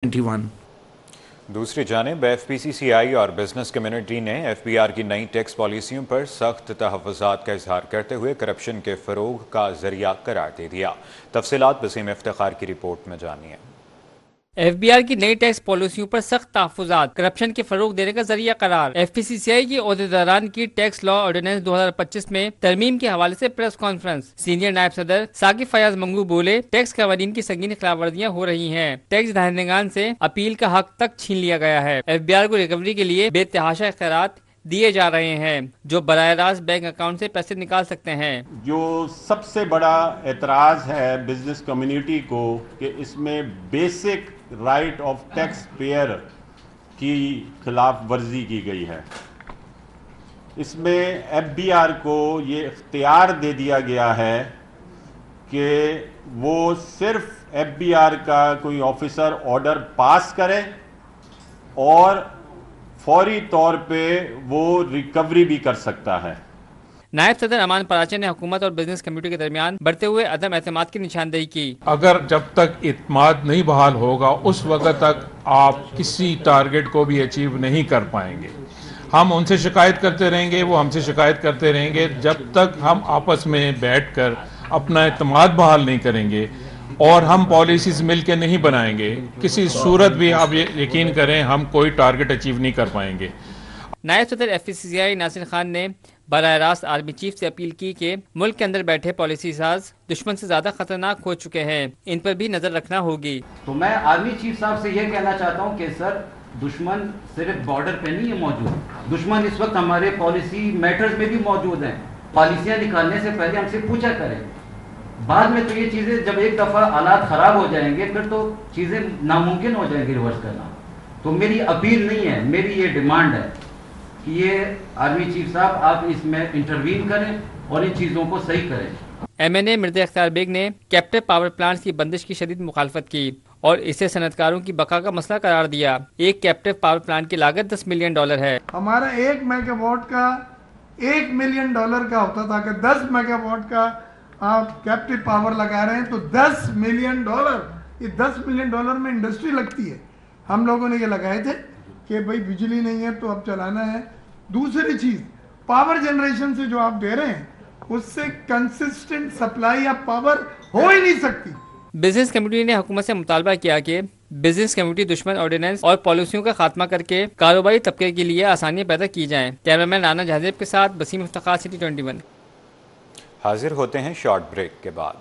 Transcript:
21। दूसरी जानिब FPCCI और बिजनेस कम्युनिटी ने FBR की नई टैक्स पॉलिसियों पर सख्त तहफ़्फ़ुज़ात का इजहार करते हुए करप्शन के फ़रोग़ का ज़रिया करार दे दिया। तफसीलात वसीम इफ्तिखार की रिपोर्ट में जानिए। FBR की नई टैक्स पॉलिसियों पर सख्त तहफ़्फ़ुज़ात, करप्शन के फरोग देने का जरिया करार। FPCCI के ओहदेदारान की टैक्स लॉ ऑर्डिनेंस 2025 में तरमीम के हवाले से प्रेस कॉन्फ्रेंस। सीनियर नायब सदर साकिब फयाज मंगू बोले, टैक्स कवानीन की संगीन खिलाफवर्जियां हो रही हैं। टैक्स दहिंदगान से अपील का हक तक छीन लिया गया है। FBR को रिकवरी के लिए बेतहाशा इख्तियारात दिए जा रहे हैं, जो बराह रास्त बैंक अकाउंट से पैसे निकाल सकते हैं। जो सबसे बड़ा एतराज़ है बिजनेस कम्युनिटी को कि इसमें basic right of tax payer की खिलाफ वर्जी की गई है। इसमें FBR को ये इख्तियार दे दिया गया है कि वो सिर्फ FBR का कोई ऑफिसर ऑर्डर पास करे और फौरी तौर पे वो रिकवरी भी कर सकता है। नायब सदर अमान पराचे ने हुकूमत और बिजनेस कम्युनिटी के दरमियान बढ़ते हुए अदम एतमाद की निशानदेही की। अगर जब तक इत्माद नहीं बहाल होगा उस वक्त तक आप किसी टारगेट को भी अचीव नहीं कर पाएंगे। हम उनसे शिकायत करते रहेंगे, वो हमसे शिकायत करते रहेंगे। जब तक हम आपस में बैठकर अपना इत्माद बहाल नहीं करेंगे और हम पॉलिसीज मिलकर नहीं बनाएंगे, किसी सूरत भी आप यकीन करें हम कोई टारगेट अचीव नहीं कर पाएंगे। नायब सदर FPCCI नासिर खान ने बराह रास्त आर्मी चीफ से अपील की कि मुल्क के अंदर बैठे पॉलिसी साज दुश्मन से ज्यादा खतरनाक हो चुके हैं, इन पर भी नजर रखना होगी। तो मैं आर्मी चीफ साहब से यह कहना चाहता हूं कि सर, दुश्मन सिर्फ बॉर्डर पे नहीं है मौजूद, दुश्मन इस वक्त हमारे पॉलिसी मैटर्स में भी मौजूद हैं। पॉलिसियां निकालने से पहले हमसे पूछा करें, बाद में तो ये चीजें जब एक दफा हालात खराब हो जाएंगे फिर तो चीजें नामुमकिन हो जाएंगी रिवर्स करना। तो मेरी अपील नहीं है, मेरी ये डिमांड है कि ये आर्मी चीफ साहब आप इसमें इंटरवीन करें और इन चीजों को सही करें। MNA मिर्जा अख्तियार बेग ने कैप्टिव पावर प्लांट्स की बंदिश की शदीद मुखालफत की और इसे सनतकारों की बका का मसला करार दिया। एक कैप्टिव पावर प्लांट की लागत $10 मिलियन है। हमारा 1 मेगावाट का $1 मिलियन का होता था कि 10 मेगावाट का आप कैप्टिव पावर लगा रहे हैं तो $10 मिलियन, ये $10 मिलियन में इंडस्ट्री लगती है। हम लोगों ने ये लगाए थे कि भाई बिजली नहीं है तो अब चलाना है। दूसरी चीज, पावर जनरेशन से जो आप दे रहे हैं उससे कंसिस्टेंट सप्लाई ऑफ पावर हो ही नहीं सकती। बिजनेस कम्युनिटी ने हुकूमत से मुतालबा किया कि बिजनेस कम्युनिटी दुश्मन ऑर्डिनेंस और पॉलिसियों का खात्मा करके कारोबारी तबके के लिए आसानियां पैदा की जाएं। कैमरामैन राना जहाजेब के साथ वसीम इफ्तिखार, सिटी 21। हाजिर होते हैं शॉर्ट ब्रेक के बाद।